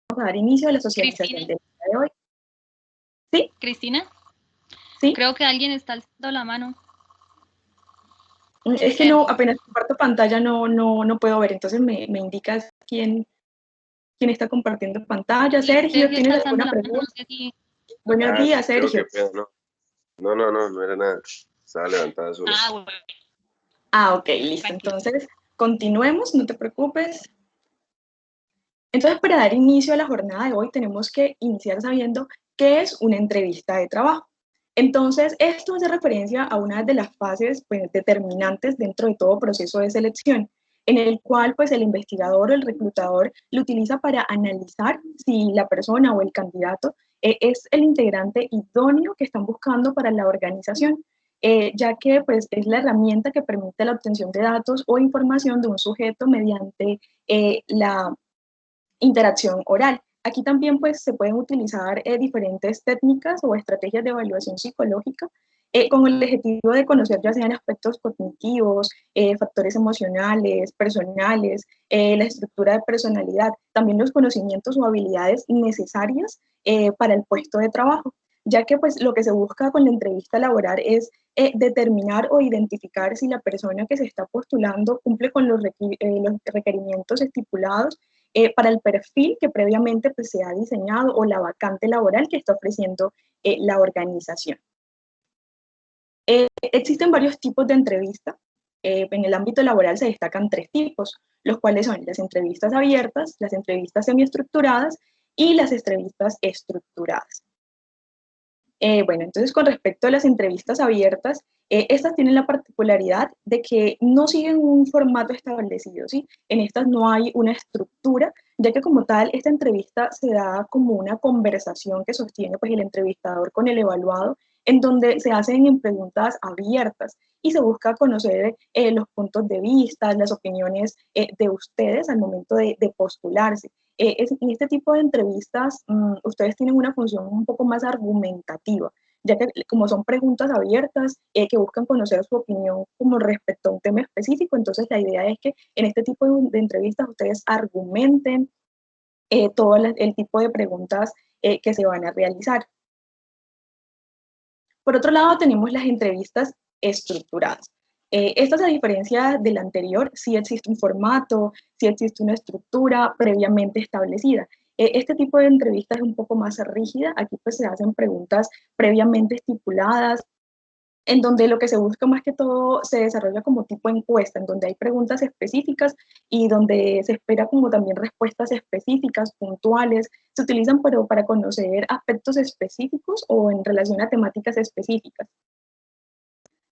a dar inicio a la socialización del día de hoy. ¿Sí? Cristina, ¿Sí? creo que alguien está alzando la mano. Es que no, apenas comparto pantalla no puedo ver, entonces me indicas quién está compartiendo pantalla. Sergio, ¿tienes alguna pregunta? No sé si... Buenos días, Yo, Sergio. no era nada. Estaba levantada sola. Bueno. Ok, listo. Entonces, continuemos, no te preocupes. Entonces, para dar inicio a la jornada de hoy, tenemos que iniciar sabiendo qué es una entrevista de trabajo. Entonces, esto hace referencia a una de las fases pues, determinantes dentro de todo proceso de selección, en el cual pues, el investigador o el reclutador lo utiliza para analizar si la persona o el candidato es el integrante idóneo que están buscando para la organización, ya que pues, es la herramienta que permite la obtención de datos o información de un sujeto mediante la interacción oral. Aquí también pues, se pueden utilizar diferentes técnicas o estrategias de evaluación psicológica con el objetivo de conocer ya sean aspectos cognitivos, factores emocionales, personales, la estructura de personalidad, también los conocimientos o habilidades necesarias para el puesto de trabajo, ya que pues, lo que se busca con la entrevista laboral es determinar o identificar si la persona que se está postulando cumple con los requerimientos estipulados para el perfil que previamente pues, se ha diseñado o la vacante laboral que está ofreciendo la organización. Existen varios tipos de entrevistas. En el ámbito laboral se destacan 3 tipos, los cuales son las entrevistas abiertas, las entrevistas semiestructuradas y las entrevistas estructuradas. Bueno, entonces con respecto a las entrevistas abiertas, estas tienen la particularidad de que no siguen un formato establecido, ¿sí? En estas no hay una estructura, ya que como tal esta entrevista se da como una conversación que sostiene pues, el entrevistador con el evaluado, en donde se hacen en preguntas abiertas y se busca conocer los puntos de vista, las opiniones de ustedes al momento de postularse. En este tipo de entrevistas ustedes tienen una función un poco más argumentativa, ya que como son preguntas abiertas que buscan conocer su opinión como respecto a un tema específico, entonces la idea es que en este tipo de entrevistas ustedes argumenten todo el tipo de preguntas que se van a realizar. Por otro lado, tenemos las entrevistas estructuradas. Estas, a diferencia de la anterior, sí existe un formato, sí existe una estructura previamente establecida. Este tipo de entrevista es un poco más rígida. Aquí pues se hacen preguntas previamente estipuladas, en donde lo que se busca más que todo se desarrolla como tipo encuesta, en donde hay preguntas específicas y donde se espera como también respuestas específicas, puntuales, se utilizan para conocer aspectos específicos o en relación a temáticas específicas.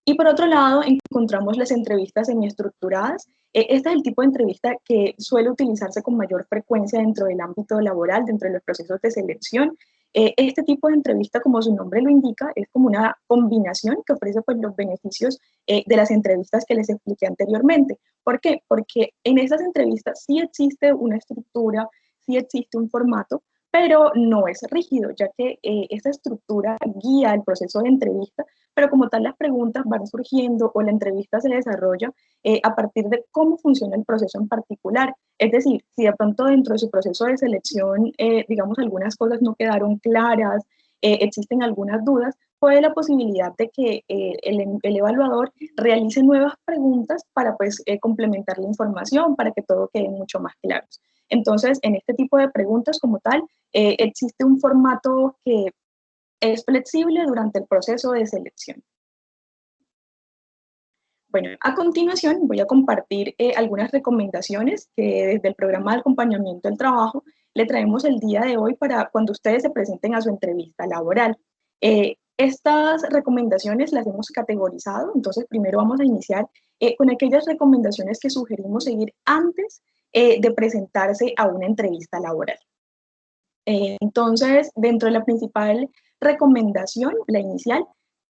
Y por otro lado, encontramos las entrevistas semiestructuradas. Este es el tipo de entrevista que suele utilizarse con mayor frecuencia dentro del ámbito laboral, dentro de los procesos de selección. Este tipo de entrevista, como su nombre lo indica, es como una combinación que ofrece pues, los beneficios de las entrevistas que les expliqué anteriormente. ¿Por qué? Porque en esas entrevistas sí existe una estructura, sí existe un formato, pero no es rígido, ya que esta estructura guía el proceso de entrevista, pero como tal las preguntas van surgiendo o la entrevista se desarrolla a partir de cómo funciona el proceso en particular. Es decir, si de pronto dentro de su proceso de selección, digamos, algunas cosas no quedaron claras, existen algunas dudas, puede la posibilidad de que el evaluador realice nuevas preguntas para pues, complementar la información, para que todo quede mucho más claro. Entonces, en este tipo de preguntas como tal, existe un formato que es flexible durante el proceso de selección. Bueno, a continuación voy a compartir algunas recomendaciones que desde el programa de acompañamiento al trabajo le traemos el día de hoy para cuando ustedes se presenten a su entrevista laboral. Estas recomendaciones las hemos categorizado, entonces primero vamos a iniciar con aquellas recomendaciones que sugerimos seguir antes de presentarse a una entrevista laboral. Entonces, dentro de la principal recomendación, la inicial,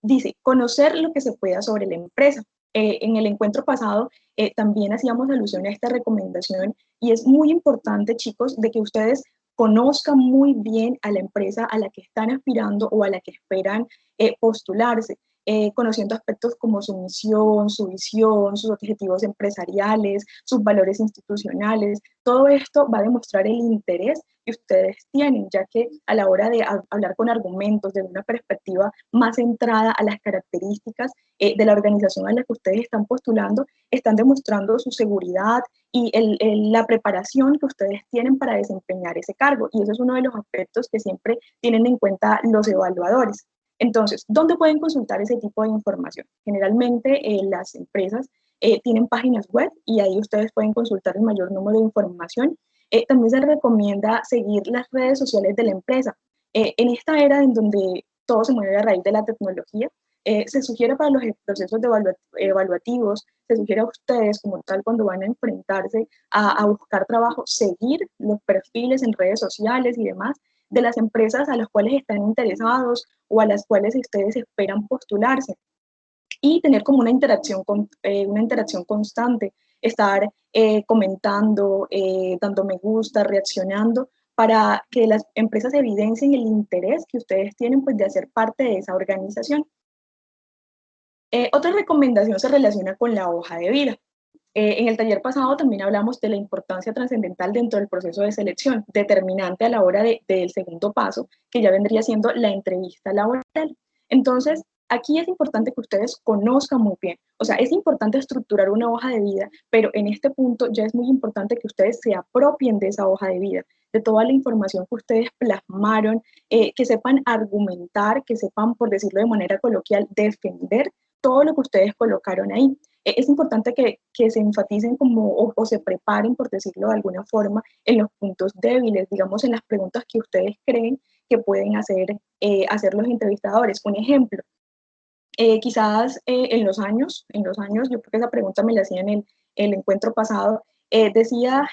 dice conocer lo que se pueda sobre la empresa. En el encuentro pasado también hacíamos alusión a esta recomendación y es muy importante, chicos, de que ustedes conozcan muy bien a la empresa a la que están aspirando o a la que esperan postularse. conociendo aspectos como su misión, su visión, sus objetivos empresariales, sus valores institucionales. Todo esto va a demostrar el interés que ustedes tienen, ya que a la hora de hablar con argumentos desde una perspectiva más centrada a las características de la organización a la que ustedes están postulando, están demostrando su seguridad y la preparación que ustedes tienen para desempeñar ese cargo. Y ese es uno de los aspectos que siempre tienen en cuenta los evaluadores. Entonces, ¿dónde pueden consultar ese tipo de información? Generalmente las empresas tienen páginas web y ahí ustedes pueden consultar el mayor número de información. También se recomienda seguir las redes sociales de la empresa. En esta era en donde todo se mueve a raíz de la tecnología, se sugiere para los procesos evaluativos, se sugiere a ustedes como tal cuando van a enfrentarse a buscar trabajo, seguir los perfiles en redes sociales y demás de las empresas a las cuales están interesados o a las cuales ustedes esperan postularse y tener como una interacción constante, estar comentando, dando me gusta, reaccionando, para que las empresas evidencien el interés que ustedes tienen pues, de hacer parte de esa organización. Otra recomendación se relaciona con la hoja de vida. En el taller pasado también hablamos de la importancia trascendental dentro del proceso de selección, determinante a la hora del segundo paso, que ya vendría siendo la entrevista laboral. Entonces, aquí es importante que ustedes conozcan muy bien, o sea, es importante estructurar una hoja de vida, pero en este punto ya es muy importante que ustedes se apropien de esa hoja de vida, de toda la información que ustedes plasmaron, que sepan argumentar, que sepan, por decirlo de manera coloquial, defender todo lo que ustedes colocaron ahí. Es importante que se enfaticen como, o se preparen, por decirlo de alguna forma, en los puntos débiles, digamos, en las preguntas que ustedes creen que pueden hacer los entrevistadores. Un ejemplo, quizás en los años, yo creo que esa pregunta me la hacía en el encuentro pasado, decía,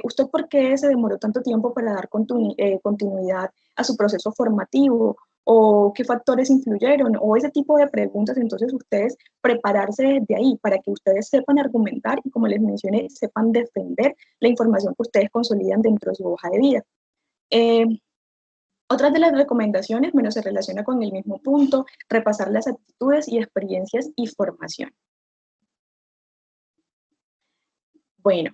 ¿usted por qué se demoró tanto tiempo para dar continuidad a su proceso formativo? ¿O qué factores influyeron? O ese tipo de preguntas, entonces ustedes prepararse desde ahí para que ustedes sepan argumentar y, como les mencioné, sepan defender la información que ustedes consolidan dentro de su hoja de vida. Otras de las recomendaciones, bueno, se relaciona con el mismo punto, repasar las actitudes y experiencias y formación. Bueno,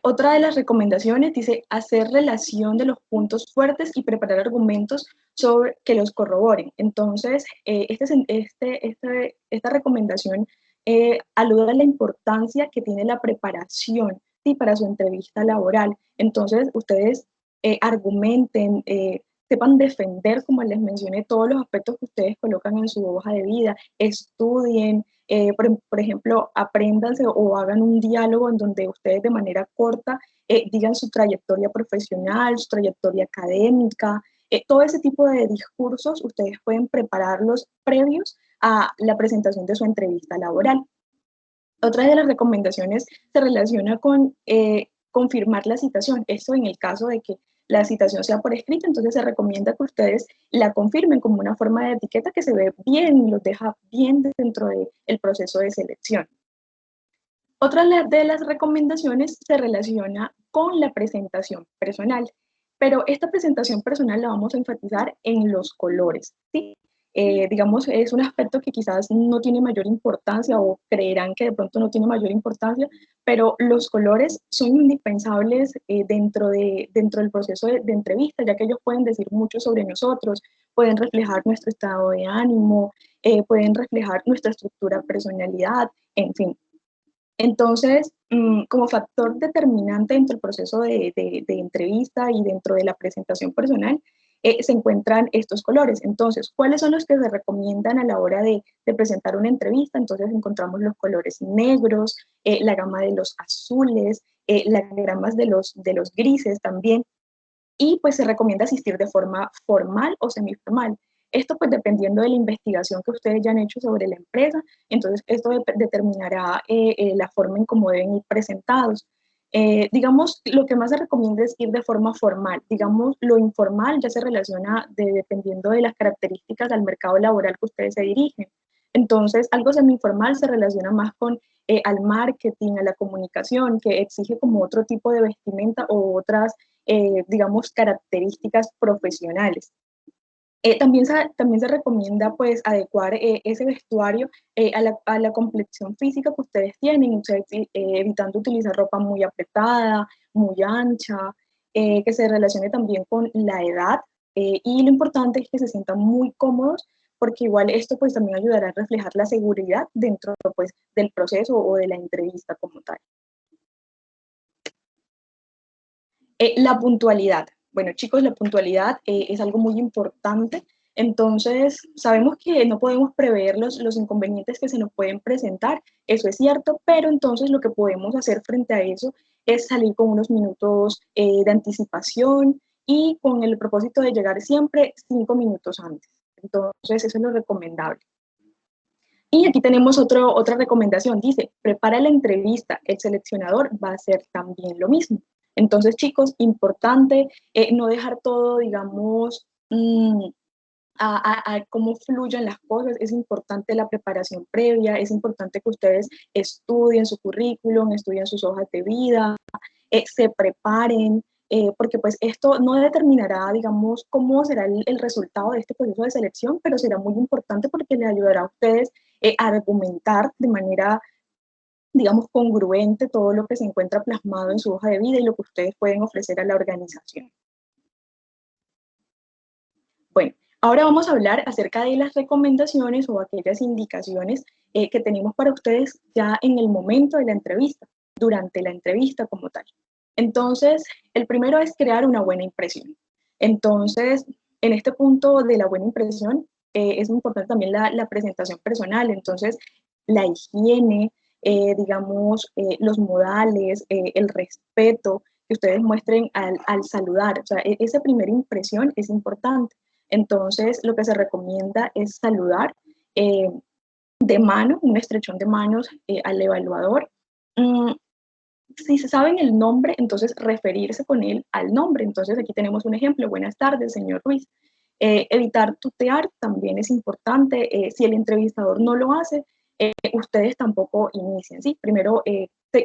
otra de las recomendaciones dice hacer relación de los puntos fuertes y preparar argumentos sobre que los corroboren. Entonces, esta recomendación alude a la importancia que tiene la preparación, ¿sí?, para su entrevista laboral. Entonces, ustedes argumenten, sepan defender, como les mencioné, todos los aspectos que ustedes colocan en su hoja de vida, estudien, por ejemplo, apréndanse o hagan un diálogo en donde ustedes de manera corta digan su trayectoria profesional, su trayectoria académica, todo ese tipo de discursos ustedes pueden prepararlos previos a la presentación de su entrevista laboral. Otra de las recomendaciones se relaciona con confirmar la citación. Esto en el caso de que la citación sea por escrito, entonces se recomienda que ustedes la confirmen como una forma de etiqueta que se ve bien y los deja bien dentro del proceso de selección. Otra de las recomendaciones se relaciona con la presentación personal, pero esta presentación personal la vamos a enfatizar en los colores, ¿sí? Digamos, es un aspecto que quizás no tiene mayor importancia o creerán que de pronto no tiene mayor importancia, pero los colores son indispensables dentro del proceso de entrevista, ya que ellos pueden decir mucho sobre nosotros, pueden reflejar nuestro estado de ánimo, pueden reflejar nuestra estructura, personalidad, en fin. Entonces, como factor determinante dentro del proceso de entrevista y dentro de la presentación personal, se encuentran estos colores. Entonces, ¿cuáles son los que se recomiendan a la hora de presentar una entrevista? Entonces, encontramos los colores negros, la gama de los azules, las gamas de los grises también, y pues se recomienda asistir de forma formal o semiformal. Esto pues dependiendo de la investigación que ustedes ya han hecho sobre la empresa, entonces esto determinará la forma en cómo deben ir presentados. Digamos, lo que más se recomienda es ir de forma formal. Digamos, lo informal ya se relaciona dependiendo de las características del mercado laboral que ustedes se dirigen. Entonces, algo semi-informal se relaciona más con al marketing, a la comunicación, que exige como otro tipo de vestimenta o otras, digamos, características profesionales. También se recomienda pues adecuar ese vestuario a la complexión física que ustedes tienen, ustedes, evitando utilizar ropa muy apretada, muy ancha, que se relacione también con la edad, y lo importante es que se sientan muy cómodos, porque igual esto pues también ayudará a reflejar la seguridad dentro pues del proceso o de la entrevista como tal. La puntualidad. Bueno, chicos, la puntualidad es algo muy importante. Entonces, sabemos que no podemos prever los inconvenientes que se nos pueden presentar, eso es cierto, pero entonces lo que podemos hacer frente a eso es salir con unos minutos de anticipación y con el propósito de llegar siempre 5 minutos antes. Entonces, eso es lo recomendable. Y aquí tenemos otra recomendación, dice, prepara la entrevista, el seleccionador va a hacer también lo mismo. Entonces, chicos, importante no dejar todo, digamos, a cómo fluyen las cosas, es importante la preparación previa, es importante que ustedes estudien su currículum, estudien sus hojas de vida, se preparen, porque pues esto no determinará, digamos, cómo será el resultado de este proceso de selección, pero será muy importante porque les ayudará a ustedes a argumentar de manera, digamos, congruente todo lo que se encuentra plasmado en su hoja de vida y lo que ustedes pueden ofrecer a la organización. Bueno, ahora vamos a hablar acerca de las recomendaciones o aquellas indicaciones que tenemos para ustedes ya en el momento de la entrevista, durante la entrevista como tal. Entonces, el primero es crear una buena impresión. Entonces, en este punto de la buena impresión, es importante también la presentación personal. Entonces, la higiene, digamos, los modales, el respeto que ustedes muestren al saludar. O sea, esa primera impresión es importante. Entonces, lo que se recomienda es saludar eh, de mano, un estrechón de manos al evaluador. Mm, si se saben el nombre, entonces referirse con él al nombre. Entonces, aquí tenemos un ejemplo. Buenas tardes, señor Ruiz. Evitar tutear también es importante. Si el entrevistador no lo hace, ustedes tampoco inician. ¿Sí? Primero,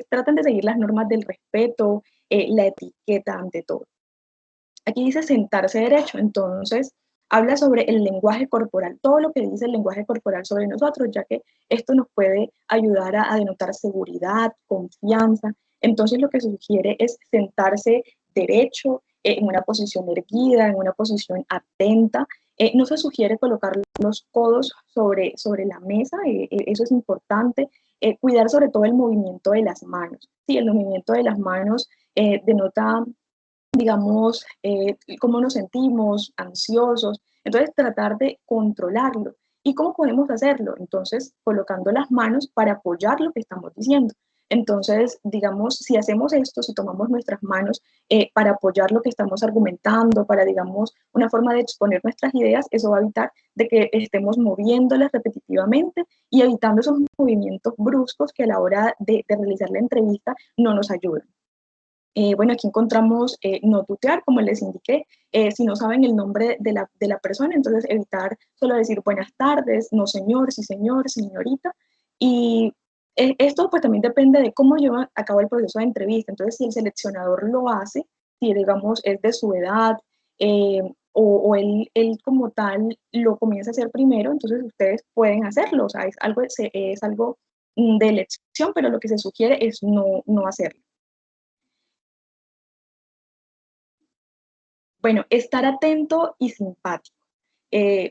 traten de seguir las normas del respeto, la etiqueta ante todo. Aquí dice sentarse derecho, entonces habla sobre el lenguaje corporal, todo lo que dice el lenguaje corporal sobre nosotros, ya que esto nos puede ayudar a denotar seguridad, confianza. Entonces lo que se sugiere es sentarse derecho, en una posición erguida, en una posición atenta. No se sugiere colocar los codos sobre la mesa, eso es importante. Cuidar sobre todo el movimiento de las manos. Sí, el movimiento de las manos denota, digamos, cómo nos sentimos, ansiosos. Entonces, tratar de controlarlo. ¿Y cómo podemos hacerlo? Entonces, colocando las manos para apoyar lo que estamos diciendo. Entonces, digamos, si hacemos esto, si tomamos nuestras manos para apoyar lo que estamos argumentando, para, digamos, una forma de exponer nuestras ideas, eso va a evitar de que estemos moviéndolas repetitivamente y evitando esos movimientos bruscos que a la hora de realizar la entrevista no nos ayudan. Bueno, aquí encontramos no tutear, como les indiqué. Si no saben el nombre de la persona, entonces evitar solo decir buenas tardes, no señor, sí señor, señorita. Y esto pues también depende de cómo lleva a cabo el proceso de entrevista. Entonces, si el seleccionador lo hace, si digamos es de su edad, o él como tal lo comienza a hacer primero, entonces ustedes pueden hacerlo. O sea, es algo de elección, pero lo que se sugiere es no hacerlo. Bueno, estar atento y simpático.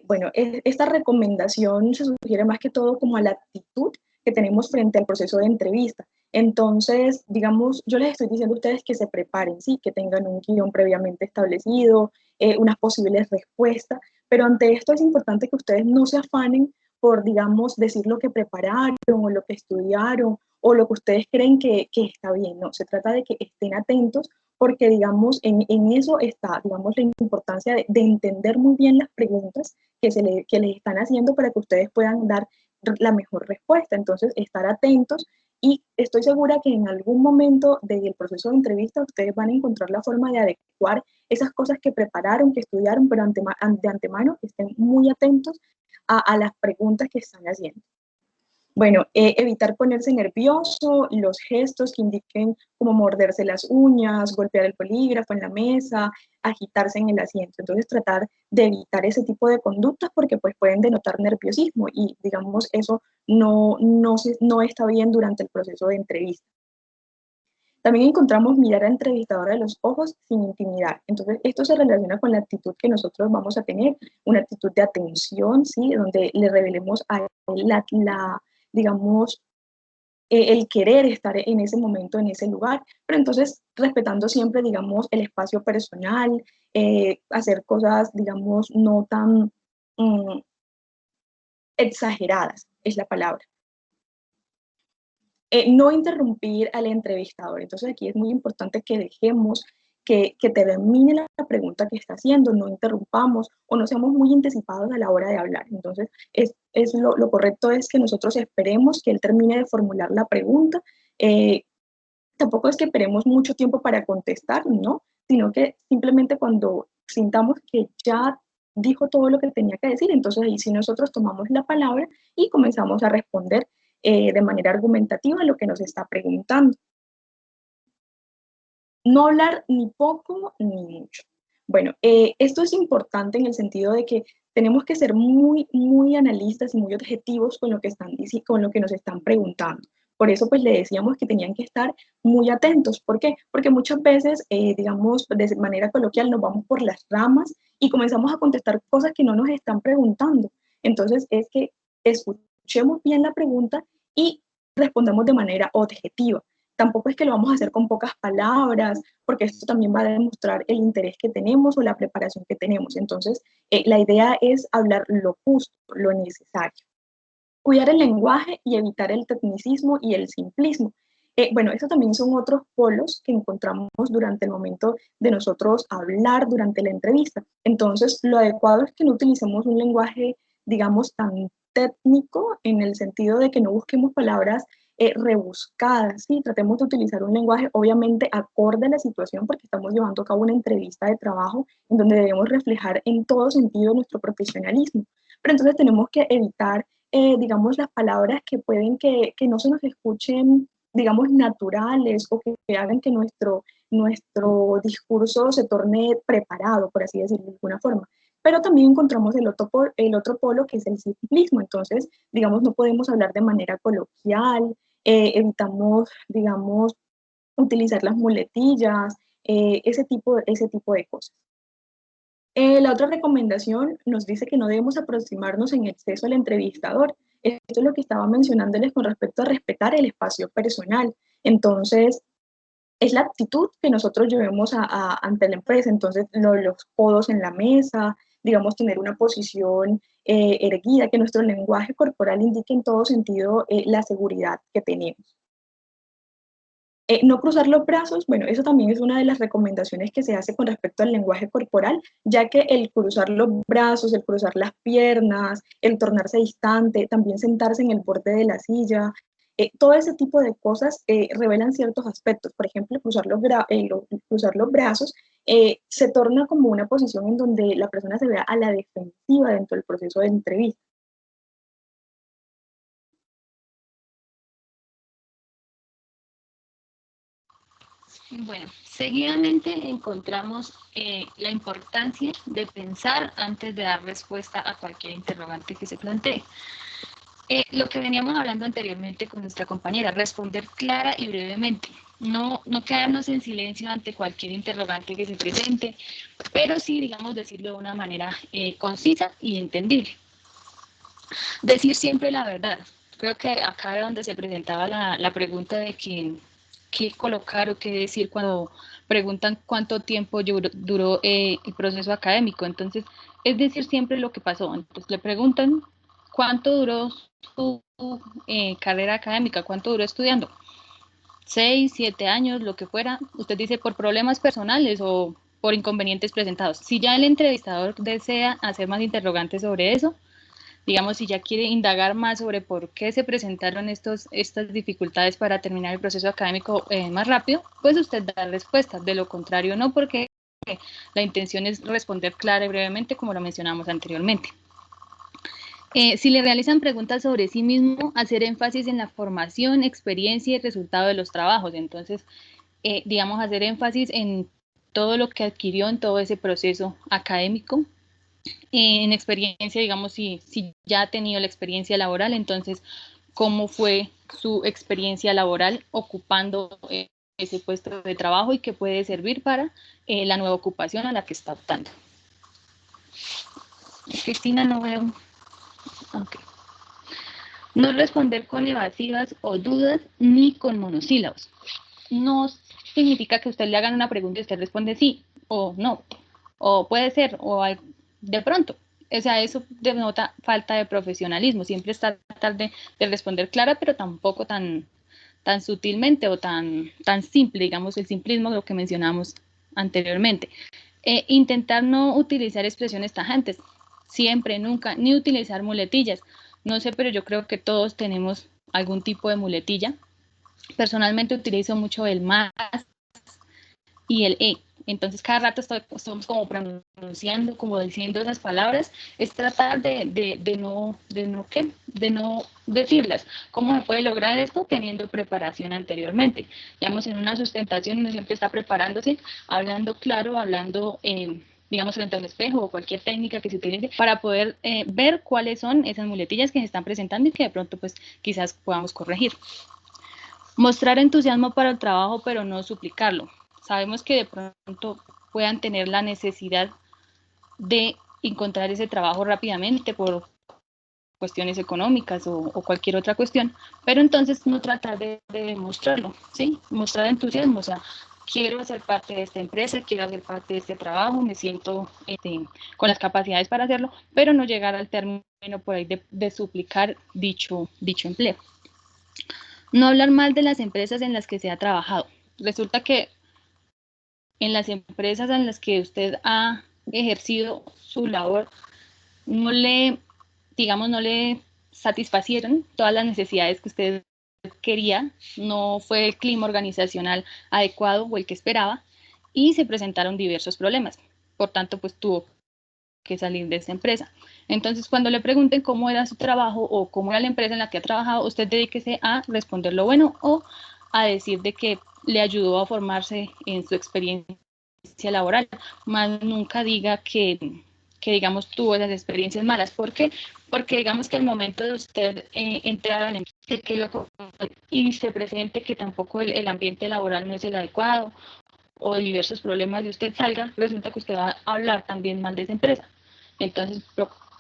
Bueno, esta recomendación se sugiere más que todo como a la actitud que tenemos frente al proceso de entrevista. Entonces, digamos, yo les estoy diciendo a ustedes que se preparen, sí, que tengan un guión previamente establecido, unas posibles respuestas, pero ante esto es importante que ustedes no se afanen por, digamos, decir lo que prepararon o lo que estudiaron o lo que ustedes creen que está bien. No, se trata de que estén atentos porque, digamos, en eso está, digamos, la importancia de entender muy bien las preguntas que les están haciendo para que ustedes puedan dar la mejor respuesta. Entonces, estar atentos y estoy segura que en algún momento del proceso de entrevista ustedes van a encontrar la forma de adecuar esas cosas que prepararon, que estudiaron, pero de antemano estén muy atentos a las preguntas que están haciendo. Bueno, evitar ponerse nervioso, los gestos que indiquen como morderse las uñas, golpear el bolígrafo en la mesa, agitarse en el asiento. Entonces, tratar de evitar ese tipo de conductas porque pues pueden denotar nerviosismo y, digamos, eso no está bien durante el proceso de entrevista. También encontramos mirar al entrevistador a los ojos sin intimidar. Entonces, esto se relaciona con la actitud que nosotros vamos a tener, una actitud de atención, ¿sí? Donde le revelemos a él digamos, el querer estar en ese momento, en ese lugar, pero entonces respetando siempre, digamos, el espacio personal, hacer cosas, digamos, no tan exageradas, es la palabra. No interrumpir al entrevistador. Entonces aquí es muy importante que dejemos que termine la pregunta que está haciendo, no interrumpamos o no seamos muy anticipados a la hora de hablar. Entonces lo correcto es que nosotros esperemos que él termine de formular la pregunta. Tampoco es que esperemos mucho tiempo para contestar, ¿no? Sino que simplemente cuando sintamos que ya dijo todo lo que tenía que decir, entonces ahí sí nosotros tomamos la palabra y comenzamos a responder de manera argumentativa lo que nos está preguntando. No hablar ni poco ni mucho. Bueno, esto es importante en el sentido de que tenemos que ser muy analistas y muy objetivos con lo que con lo que nos están preguntando. Por eso, pues le decíamos que tenían que estar muy atentos. ¿Por qué? Porque muchas veces, digamos, de manera coloquial, nos vamos por las ramas y comenzamos a contestar cosas que no nos están preguntando. Entonces, es que escuchemos bien la pregunta y respondamos de manera objetiva. Tampoco es que lo vamos a hacer con pocas palabras, porque esto también va a demostrar el interés que tenemos o la preparación que tenemos. Entonces, la idea es hablar lo justo, lo necesario. Cuidar el lenguaje y evitar el tecnicismo y el simplismo. Bueno, estos también son otros polos que encontramos durante el momento de nosotros hablar durante la entrevista. Entonces, lo adecuado es que no utilicemos un lenguaje, digamos, tan técnico en el sentido de que no busquemos palabras rebuscadas, ¿sí? Tratemos de utilizar un lenguaje obviamente acorde a la situación porque estamos llevando a cabo una entrevista de trabajo en donde debemos reflejar en todo sentido nuestro profesionalismo. Pero entonces tenemos que evitar digamos, las palabras que pueden que no se nos escuchen, digamos, naturales o que hagan que nuestro discurso se torne preparado, por así decirlo de alguna forma. Pero también encontramos el otro polo que es el simplismo. Entonces, digamos, no podemos hablar de manera coloquial, evitamos, digamos, utilizar las muletillas, ese tipo de cosas. La otra recomendación nos dice que no debemos aproximarnos en exceso al entrevistador. Esto es lo que estaba mencionándoles con respecto a respetar el espacio personal. Entonces, es la actitud que nosotros llevemos ante la empresa. Entonces, los codos en la mesa, digamos, tener una posición erguida, que nuestro lenguaje corporal indique en todo sentido la seguridad que tenemos. No cruzar los brazos, bueno, eso también es una de las recomendaciones que se hace con respecto al lenguaje corporal, ya que el cruzar los brazos, el cruzar las piernas, el tornarse distante, también sentarse en el borde de la silla, todo ese tipo de cosas revelan ciertos aspectos. Por ejemplo, cruzar los brazos se torna como una posición en donde la persona se vea a la defensiva dentro del proceso de entrevista. Bueno, seguidamente encontramos la importancia de pensar antes de dar respuesta a cualquier interrogante que se plantee. Lo que veníamos hablando anteriormente con nuestra compañera, responder clara y brevemente. No quedarnos en silencio ante cualquier interrogante que se presente, pero sí, digamos, decirlo de una manera concisa y entendible. Decir siempre la verdad. Creo que acá era donde se presentaba la pregunta de qué colocar o qué decir cuando preguntan cuánto tiempo duró el proceso académico. Entonces, es decir siempre lo que pasó. Entonces, le preguntan cuánto duró su carrera académica, cuánto duró estudiando. 6, 7 años, lo que fuera. Usted dice por problemas personales o por inconvenientes presentados. Si ya el entrevistador desea hacer más interrogantes sobre eso, digamos, si ya quiere indagar más sobre por qué se presentaron estas dificultades para terminar el proceso académico más rápido, pues usted da respuestas. De lo contrario, no, porque la intención es responder clara y brevemente, como lo mencionamos anteriormente. Si le realizan preguntas sobre sí mismo, hacer énfasis en la formación, experiencia y resultado de los trabajos. Entonces, digamos, hacer énfasis en todo lo que adquirió en todo ese proceso académico. En experiencia, digamos, si ya ha tenido la experiencia laboral, entonces, ¿cómo fue su experiencia laboral ocupando ese puesto de trabajo y qué puede servir para la nueva ocupación a la que está optando? Cristina, no veo. Okay. No responder con evasivas o dudas ni con monosílabos. No significa que usted le hagan una pregunta y usted responde sí o no, o puede ser, o de pronto. O sea, eso denota falta de profesionalismo. Siempre es tratar de responder clara, pero tampoco tan sutilmente o tan simple, digamos, el simplismo, lo que mencionamos anteriormente. Intentar no utilizar expresiones tajantes, siempre, nunca, ni utilizar muletillas. No sé, pero yo creo que todos tenemos algún tipo de muletilla. Personalmente utilizo mucho el más y el entonces cada rato estamos como pronunciando, como diciendo esas palabras, es tratar de no decirlas. ¿Cómo se puede lograr esto? Teniendo preparación anteriormente. Digamos, en una sustentación uno siempre está preparándose, hablando claro, hablando digamos, frente a un espejo o cualquier técnica que se utilice para poder ver cuáles son esas muletillas que se están presentando y que de pronto pues quizás podamos corregir. Mostrar entusiasmo para el trabajo, pero no suplicarlo. Sabemos que de pronto puedan tener la necesidad de encontrar ese trabajo rápidamente por cuestiones económicas o cualquier otra cuestión, pero entonces no tratar de demostrarlo, ¿sí? Mostrar entusiasmo, o sea, quiero ser parte de esta empresa, quiero hacer parte de este trabajo, me siento con las capacidades para hacerlo, pero no llegar al término por ahí de suplicar dicho empleo. No hablar mal de las empresas en las que se ha trabajado. Resulta que en las empresas en las que usted ha ejercido su labor, no le satisfacieron todas las necesidades que usted quería, no fue el clima organizacional adecuado o el que esperaba, y se presentaron diversos problemas. Por tanto, pues tuvo que salir de esa empresa. Entonces, cuando le pregunten cómo era su trabajo o cómo era la empresa en la que ha trabajado, usted dedíquese a responder lo bueno o a decir de que le ayudó a formarse en su experiencia laboral, más nunca diga que digamos tuvo esas experiencias malas. ¿Por qué? Porque digamos que al momento de usted entrar a la empresa y se presente que tampoco el ambiente laboral no es el adecuado o diversos problemas de usted salga, resulta que usted va a hablar también mal de esa empresa. Entonces,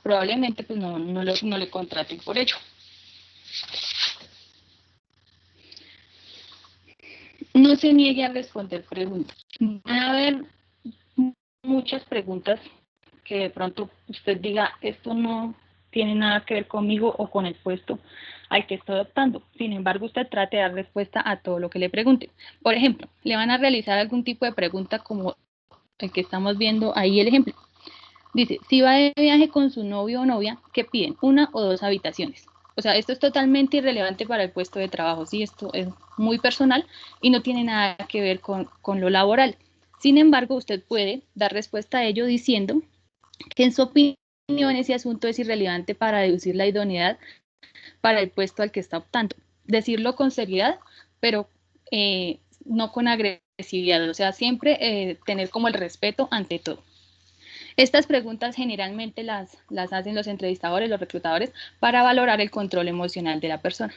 probablemente pues no le contraten por ello. No se niegue a responder preguntas. Van a haber muchas preguntas que de pronto usted diga, esto no tiene nada que ver conmigo o con el puesto al que estoy optando. Sin embargo, usted trate de dar respuesta a todo lo que le pregunten. Por ejemplo, le van a realizar algún tipo de pregunta como el que estamos viendo ahí el ejemplo. Dice, si va de viaje con su novio o novia, ¿qué piden? ¿Una o dos habitaciones? O sea, esto es totalmente irrelevante para el puesto de trabajo, ¿sí? Esto es muy personal y no tiene nada que ver con lo laboral. Sin embargo, usted puede dar respuesta a ello diciendo que en su opinión ese asunto es irrelevante para deducir la idoneidad para el puesto al que está optando. Decirlo con seriedad, pero no con agresividad, o sea, siempre tener como el respeto ante todo. Estas preguntas generalmente las hacen los entrevistadores, los reclutadores, para valorar el control emocional de la persona.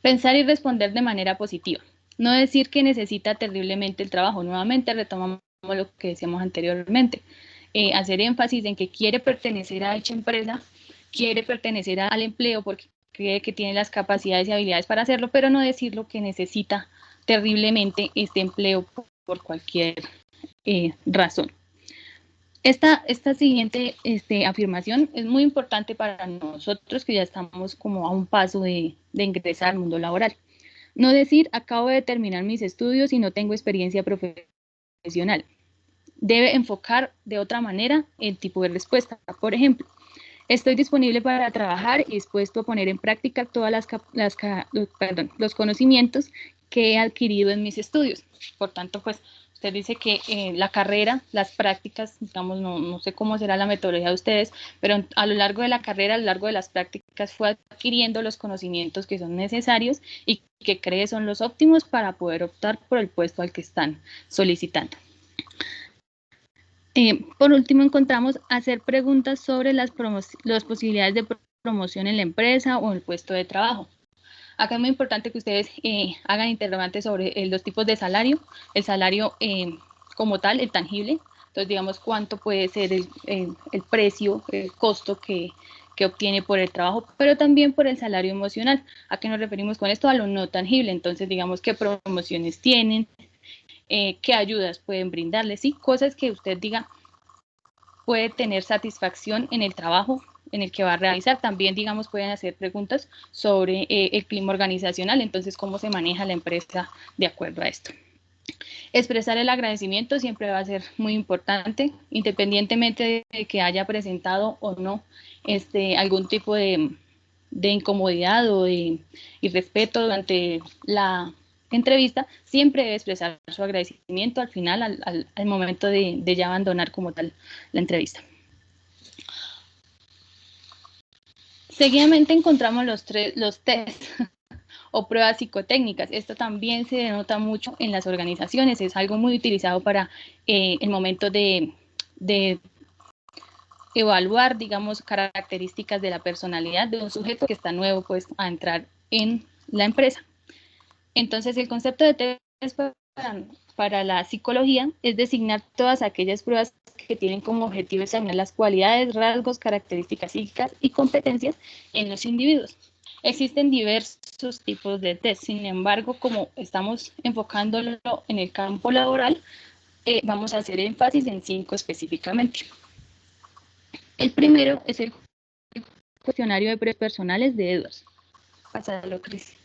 Pensar y responder de manera positiva. No decir que necesita terriblemente el trabajo. Nuevamente retomamos lo que decíamos anteriormente. Hacer énfasis en que quiere pertenecer a dicha empresa, quiere pertenecer al empleo porque cree que tiene las capacidades y habilidades para hacerlo, pero no decir lo que necesita terriblemente este empleo por cualquier razón. Esta siguiente afirmación es muy importante para nosotros que ya estamos como a un paso de ingresar al mundo laboral. No decir, acabo de terminar mis estudios y no tengo experiencia profesional. Debe enfocar de otra manera el tipo de respuesta. Por ejemplo, estoy disponible para trabajar y dispuesto a poner en práctica todas los conocimientos que he adquirido en mis estudios. Por tanto, pues usted dice que la carrera, las prácticas, digamos, no sé cómo será la metodología de ustedes, pero a lo largo de la carrera, a lo largo de las prácticas, fue adquiriendo los conocimientos que son necesarios y que cree son los óptimos para poder optar por el puesto al que están solicitando. Por último, encontramos hacer preguntas sobre las posibilidades de promoción en la empresa o en el puesto de trabajo. Acá es muy importante que ustedes hagan interrogantes sobre los tipos de salario, el salario como tal, el tangible. Entonces, digamos, cuánto puede ser el precio, el costo que obtiene por el trabajo, pero también por el salario emocional. ¿A qué nos referimos con esto? A lo no tangible. Entonces, digamos, qué promociones tienen, qué ayudas pueden brindarles, ¿sí? Cosas que usted diga puede tener satisfacción en el trabajo en el que va a realizar. También, digamos, pueden hacer preguntas sobre el clima organizacional, entonces cómo se maneja la empresa de acuerdo a esto. Expresar el agradecimiento siempre va a ser muy importante, independientemente de que haya presentado o no algún tipo de incomodidad o de irrespeto durante la entrevista, siempre debe expresar su agradecimiento al final, al momento de ya abandonar como tal la entrevista. Seguidamente encontramos los test o pruebas psicotécnicas. Esto también se denota mucho en las organizaciones, es algo muy utilizado para el momento de evaluar, digamos, características de la personalidad de un sujeto que está nuevo pues a entrar en la empresa. Entonces, el concepto de test para la psicología es designar todas aquellas pruebas que tienen como objetivo examinar las cualidades, rasgos, características psíquicas y competencias en los individuos. Existen diversos tipos de test, sin embargo, como estamos enfocándolo en el campo laboral, vamos a hacer énfasis en 5 específicamente. El primero es el cuestionario de pruebas personales de Edwards. Pásalo, Cris.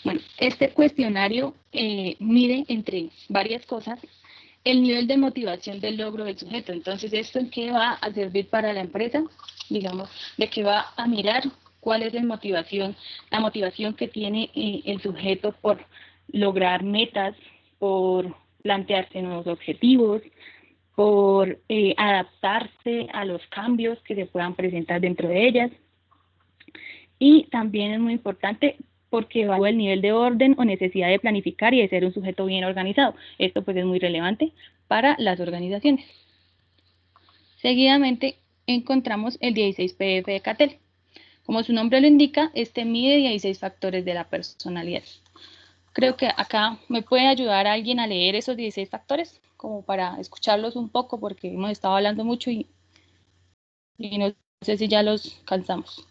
Bueno, este cuestionario mide, entre varias cosas, el nivel de motivación del logro del sujeto. Entonces, ¿esto en qué va a servir para la empresa? Digamos, de que va a mirar cuál es la motivación que tiene el sujeto por lograr metas, por plantearse nuevos objetivos, por adaptarse a los cambios que se puedan presentar dentro de ellas. Y también es muy importante porque evalúa el nivel de orden o necesidad de planificar y de ser un sujeto bien organizado. Esto pues es muy relevante para las organizaciones. Seguidamente encontramos el 16PF de Cattell. Como su nombre lo indica, este mide 16 factores de la personalidad. Creo que acá me puede ayudar alguien a leer esos 16 factores, como para escucharlos un poco, porque hemos estado hablando mucho y no sé si ya los cansamos.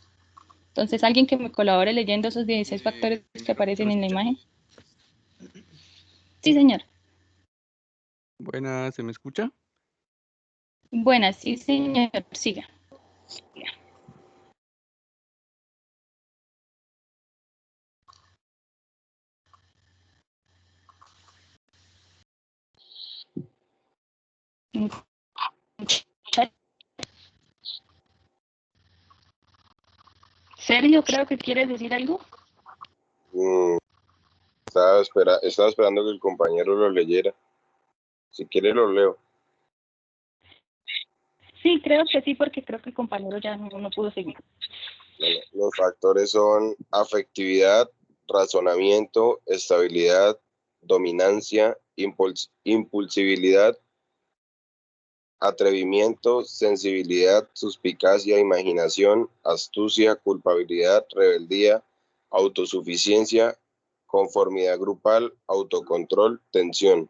Entonces, alguien que me colabore leyendo esos 16 factores que aparecen en la imagen. Sí, señor. Buenas, ¿se me escucha? Buenas, sí, señor. Siga. Sergio, creo que quieres decir algo. Estaba esperando que el compañero lo leyera. Si quiere lo leo. Sí, creo que sí, porque creo que el compañero ya no pudo seguir. Bueno, los factores son afectividad, razonamiento, estabilidad, dominancia, impulsibilidad, atrevimiento, sensibilidad, suspicacia, imaginación, astucia, culpabilidad, rebeldía, autosuficiencia, conformidad grupal, autocontrol, tensión.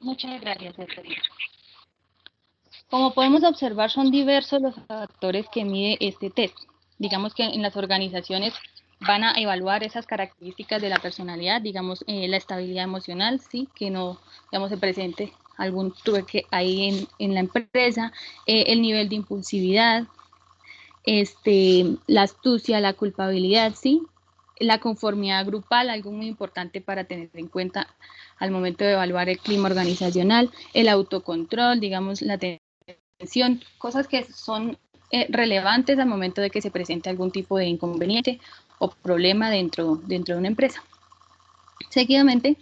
Muchas gracias, Sergio. Como podemos observar, son diversos los factores que mide este test. Digamos que en las organizaciones van a evaluar esas características de la personalidad, digamos, la estabilidad emocional, sí, que no, digamos, se presente algún truque ahí en la empresa, el nivel de impulsividad, la astucia, la culpabilidad, sí, la conformidad grupal, algo muy importante para tener en cuenta al momento de evaluar el clima organizacional, el autocontrol, digamos, la cosas que son relevantes al momento de que se presente algún tipo de inconveniente o problema dentro de una empresa. Seguidamente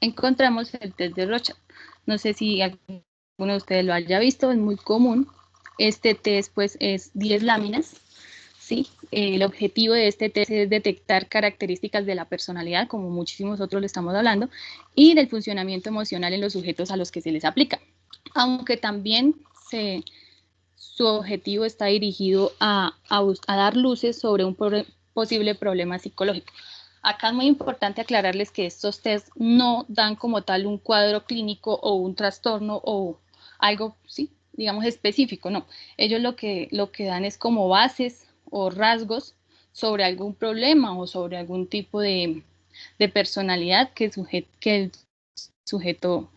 encontramos el test de Rorschach. No sé si alguno de ustedes lo haya visto, es muy común. Este test pues es 10 láminas, ¿sí? El objetivo de este test es detectar características de la personalidad, como muchísimos otros le estamos hablando, y del funcionamiento emocional en los sujetos a los que se les aplica. Aunque también su objetivo está dirigido a dar luces sobre un posible problema psicológico. Acá es muy importante aclararles que estos tests no dan como tal un cuadro clínico o un trastorno o algo, sí, digamos específico, no. Ellos lo que dan es como bases o rasgos sobre algún problema o sobre algún tipo de personalidad que el sujeto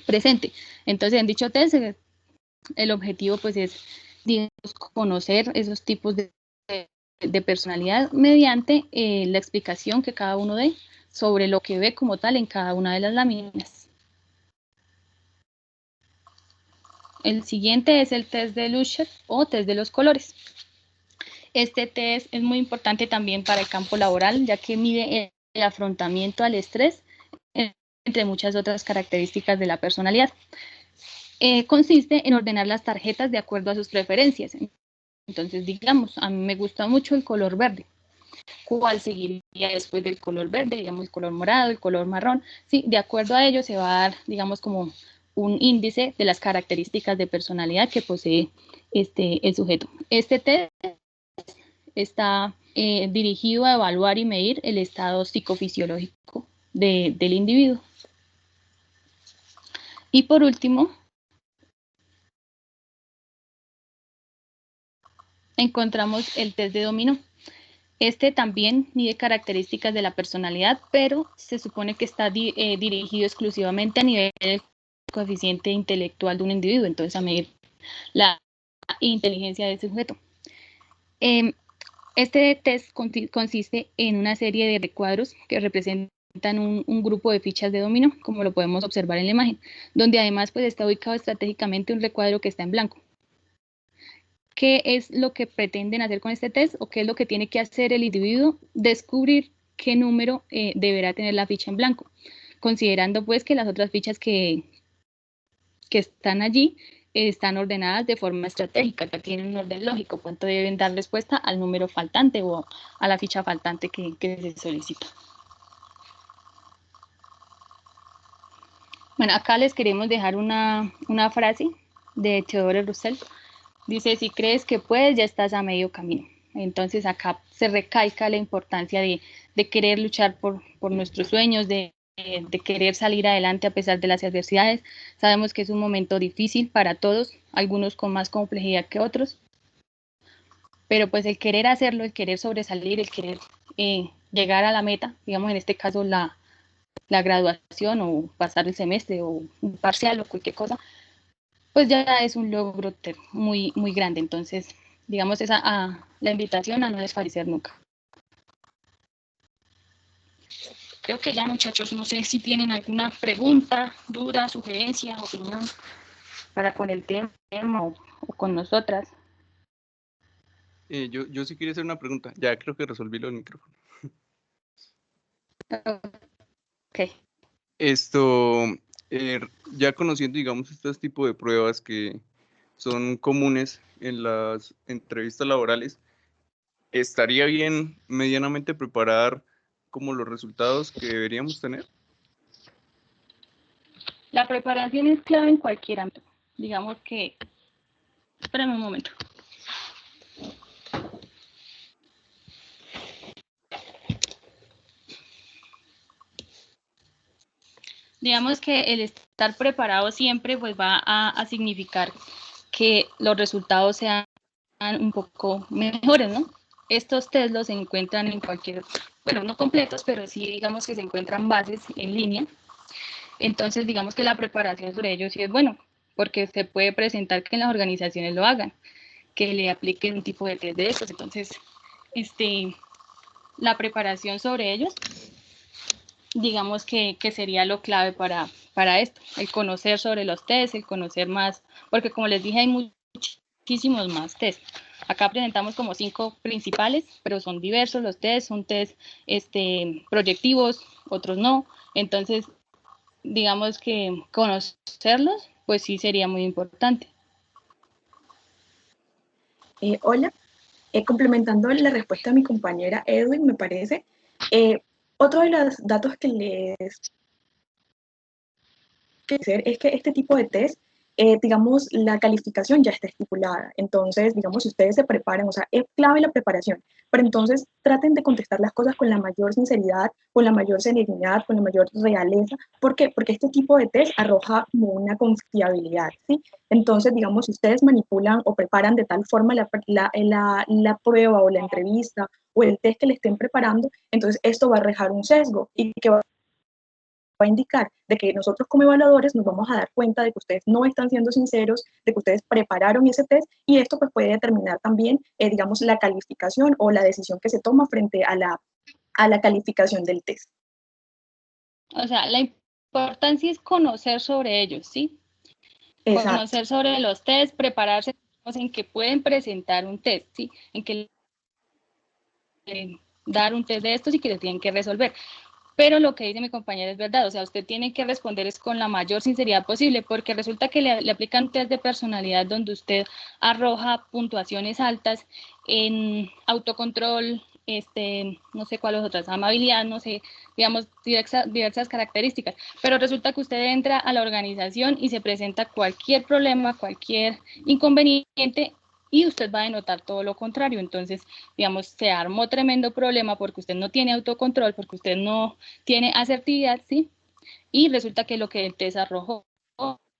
presente. Entonces, en dicho test, el objetivo pues es, digamos, conocer esos tipos de personalidad mediante la explicación que cada uno dé sobre lo que ve como tal en cada una de las láminas. El siguiente es el test de Luschert o test de los colores. Este test es muy importante también para el campo laboral, ya que mide el afrontamiento al estrés, entre muchas otras características de la personalidad. Consiste en ordenar las tarjetas de acuerdo a sus preferencias. Entonces, digamos, a mí me gusta mucho el color verde. ¿Cuál seguiría después del color verde? Digamos, el color morado, el color marrón. Sí, de acuerdo a ello se va a dar, digamos, como un índice de las características de personalidad que posee el sujeto. Este test está dirigido a evaluar y medir el estado psicofisiológico del individuo. Y por último, encontramos el test de dominó. Este también mide características de la personalidad, pero se supone que está dirigido exclusivamente a nivel del coeficiente intelectual de un individuo, entonces a medir la inteligencia del sujeto. Este test consiste en una serie de recuadros que representan un grupo de fichas de dominó, como lo podemos observar en la imagen, donde además pues, está ubicado estratégicamente un recuadro que está en blanco. ¿Qué es lo que pretenden hacer con este test o qué es lo que tiene que hacer el individuo? Descubrir qué número deberá tener la ficha en blanco, considerando pues que las otras fichas que están allí están ordenadas de forma estratégica, que tienen un orden lógico, cuánto deben dar respuesta al número faltante o a la ficha faltante que se solicita. Bueno, acá les queremos dejar una frase de Theodore Roosevelt. Dice, si crees que puedes, ya estás a medio camino. Entonces acá se recalca la importancia de querer luchar por nuestros sueños, de querer salir adelante a pesar de las adversidades. Sabemos que es un momento difícil para todos, algunos con más complejidad que otros, pero pues el querer hacerlo, el querer sobresalir, el querer llegar a la meta, digamos en este caso la graduación o pasar el semestre o un parcial o cualquier cosa, pues ya es un logro muy, muy grande. Entonces, digamos, la invitación a no desfallecer nunca. Creo que ya, muchachos, no sé si tienen alguna pregunta, duda, sugerencia, opinión para con el tema o con nosotras. Yo sí quería hacer una pregunta. Ya creo que resolví lo del micrófono. Ok. Ya conociendo, digamos, estos tipos de pruebas que son comunes en las entrevistas laborales, ¿estaría bien medianamente preparar como los resultados que deberíamos tener? La preparación es clave en cualquier ámbito. Digamos que... Espérame un momento. Digamos que el estar preparado siempre pues va a significar que los resultados sean un poco mejores, ¿no? Estos test los encuentran en cualquier, bueno, no completos, pero sí digamos que se encuentran bases en línea. Entonces digamos que la preparación sobre ellos sí es bueno, porque se puede presentar que en las organizaciones lo hagan, que le apliquen un tipo de test de estos. Entonces, la preparación sobre ellos, digamos que sería lo clave para esto, el conocer sobre los test, el conocer más, porque como les dije, hay muchísimos más test. Acá presentamos como 5 principales, pero son diversos los test, son test proyectivos, otros no. Entonces, digamos que conocerlos, pues sí sería muy importante. Hola, complementando la respuesta de mi compañera Edwin, me parece, otro de los datos que les quiero hacer es que este tipo de test, digamos, la calificación ya está estipulada. Entonces, digamos, si ustedes se preparan, o sea, es clave la preparación, pero entonces traten de contestar las cosas con la mayor sinceridad, con la mayor serenidad, con la mayor realeza. ¿Por qué? Porque este tipo de test arroja como una confiabilidad, ¿sí? Entonces, digamos, si ustedes manipulan o preparan de tal forma la prueba o la entrevista o el test que le estén preparando, entonces esto va a arrojar un sesgo y que va a indicar de que nosotros como evaluadores nos vamos a dar cuenta de que ustedes no están siendo sinceros, de que ustedes prepararon ese test y esto pues puede determinar también, digamos, la calificación o la decisión que se toma frente a la calificación del test. O sea, la importancia es conocer sobre ellos, ¿sí? Exacto. Conocer sobre los test, prepararse en que pueden presentar un test, ¿sí? En que dar un test de estos y que les tienen que resolver. Pero lo que dice mi compañera es verdad, o sea, usted tiene que responder es con la mayor sinceridad posible, porque resulta que le aplican un test de personalidad donde usted arroja puntuaciones altas en autocontrol, no sé cuáles otras, amabilidad, no sé, digamos, diversas características, pero resulta que usted entra a la organización y se presenta cualquier problema, cualquier inconveniente, y usted va a denotar todo lo contrario. Entonces, digamos, se armó tremendo problema porque usted no tiene autocontrol, porque usted no tiene asertividad, ¿sí? Y resulta que lo que el test arrojó,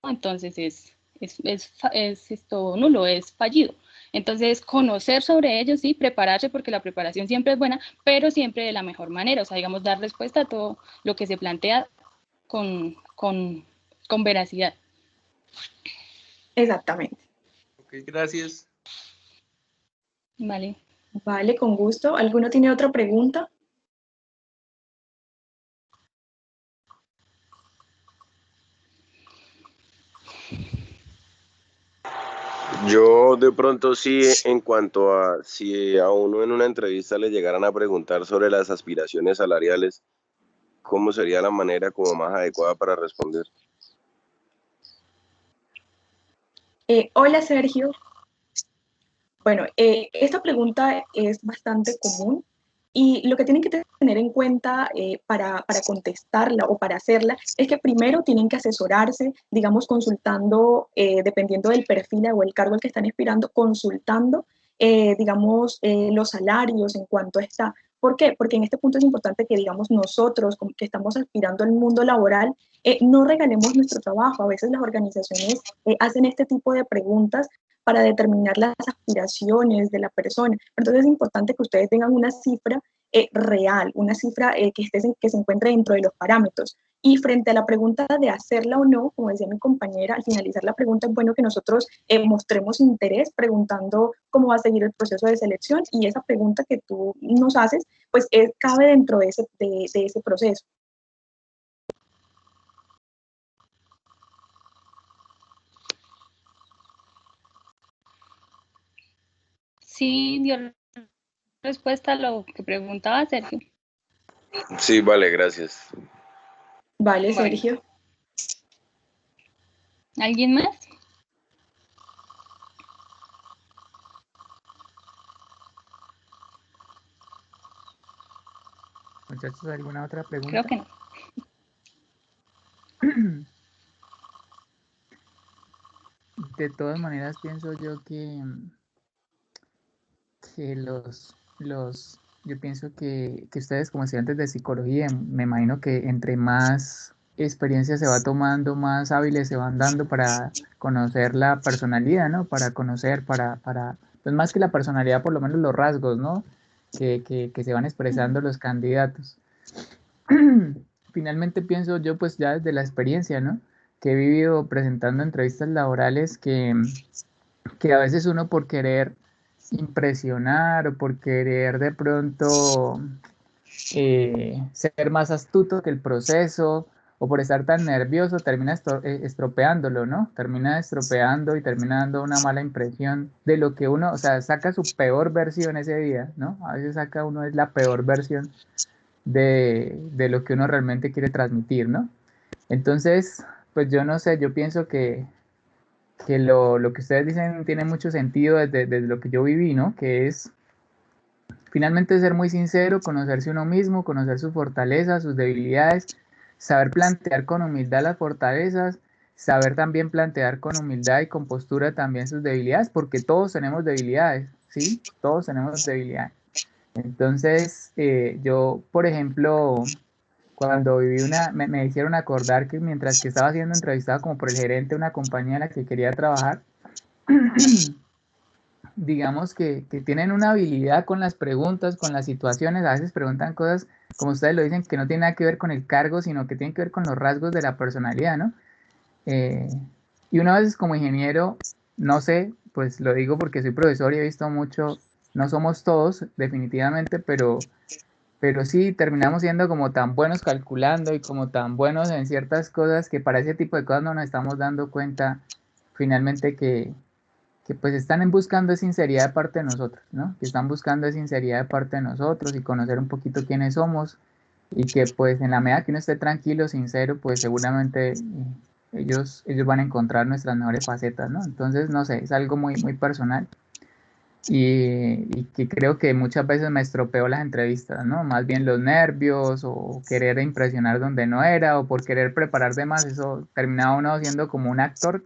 entonces es esto nulo, es fallido. Entonces, conocer sobre ellos, sí, prepararse, porque la preparación siempre es buena, pero siempre de la mejor manera. O sea, digamos, dar respuesta a todo lo que se plantea con veracidad. Exactamente. Ok, gracias. Vale. Vale, con gusto. ¿Alguno tiene otra pregunta? Yo de pronto sí, en cuanto a si a uno en una entrevista le llegaran a preguntar sobre las aspiraciones salariales, ¿cómo sería la manera como más adecuada para responder? Hola, Sergio. Bueno, esta pregunta es bastante común y lo que tienen que tener en cuenta para contestarla o para hacerla es que primero tienen que asesorarse, digamos, consultando, dependiendo del perfil o el cargo al que están aspirando, consultando, digamos, los salarios en cuanto está. ¿Por qué? Porque en este punto es importante que, digamos, nosotros que estamos aspirando al mundo laboral, no regalemos nuestro trabajo. A veces las organizaciones hacen este tipo de preguntas para determinar las aspiraciones de la persona. Entonces es importante que ustedes tengan una cifra real, una cifra que se encuentre dentro de los parámetros. Y frente a la pregunta de hacerla o no, como decía mi compañera, al finalizar la pregunta es bueno que nosotros mostremos interés preguntando cómo va a seguir el proceso de selección y esa pregunta que tú nos haces, pues cabe dentro de ese proceso. Sí, dio respuesta a lo que preguntaba Sergio. Sí, vale, gracias. Vale, Bueno. Sergio. ¿Alguien más? Muchachos, ¿alguna otra pregunta? Creo que no. De todas maneras, pienso yo que yo pienso que ustedes como estudiantes de psicología, me imagino que entre más experiencia se va tomando, más hábiles se van dando para conocer la personalidad, ¿no? Para conocer, pues más que la personalidad, por lo menos los rasgos, ¿no? Que se van expresando los candidatos. Finalmente pienso yo, pues ya desde la experiencia, ¿no? Que he vivido presentando entrevistas laborales que a veces uno por querer impresionar o por querer de pronto ser más astuto que el proceso o por estar tan nervioso termina estropeándolo, ¿no? Termina estropeando y termina dando una mala impresión de lo que uno, o sea, saca su peor versión ese día, ¿no? A veces saca uno es la peor versión de lo que uno realmente quiere transmitir, ¿no? Entonces, pues yo no sé, yo pienso que lo que ustedes dicen tiene mucho sentido desde lo que yo viví, ¿no? Que es finalmente ser muy sincero, conocerse uno mismo, conocer sus fortalezas, sus debilidades, saber plantear con humildad las fortalezas, saber también plantear con humildad y con postura también sus debilidades, porque todos tenemos debilidades, ¿sí? Todos tenemos debilidades. Entonces, yo, por ejemplo, cuando viví me hicieron acordar que mientras que estaba siendo entrevistado como por el gerente de una compañía en la que quería trabajar, digamos que tienen una habilidad con las preguntas, con las situaciones, a veces preguntan cosas, como ustedes lo dicen, que no tienen nada que ver con el cargo, sino que tienen que ver con los rasgos de la personalidad, ¿no? Y una vez como ingeniero, no sé, pues lo digo porque soy profesor y he visto mucho, no somos todos definitivamente, pero sí terminamos siendo como tan buenos calculando y como tan buenos en ciertas cosas que para ese tipo de cosas no nos estamos dando cuenta finalmente que pues están buscando sinceridad de parte de nosotros, ¿no? Que están buscando sinceridad de parte de nosotros y conocer un poquito quiénes somos y que pues en la medida que uno esté tranquilo, sincero, pues seguramente ellos van a encontrar nuestras mejores facetas, ¿no? Entonces, no sé, es algo muy, muy personal y que creo que muchas veces me estropeó las entrevistas, ¿no? Más bien los nervios o querer impresionar donde no era o por querer preparar de más, eso terminaba uno siendo como un actor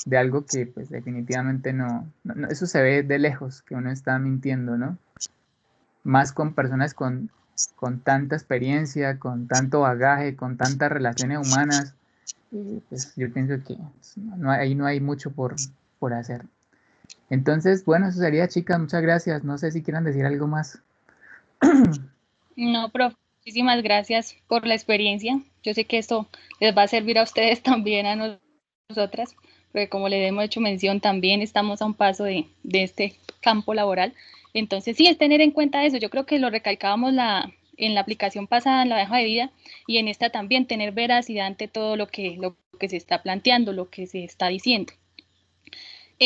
de algo que pues definitivamente no, eso se ve de lejos, que uno está mintiendo, ¿no? Más con personas con tanta experiencia, con tanto bagaje, con tantas relaciones humanas, pues yo pienso que ahí no hay mucho por hacer. Entonces, bueno, eso sería, chicas, muchas gracias. No sé si quieran decir algo más. No, profe, muchísimas gracias por la experiencia. Yo sé que esto les va a servir a ustedes también, a nosotras, porque como les hemos hecho mención, también estamos a un paso de este campo laboral. Entonces, sí, es tener en cuenta eso. Yo creo que lo recalcábamos en la aplicación pasada, en la hoja de vida, y en esta también, tener veracidad ante todo lo que se está planteando, lo que se está diciendo.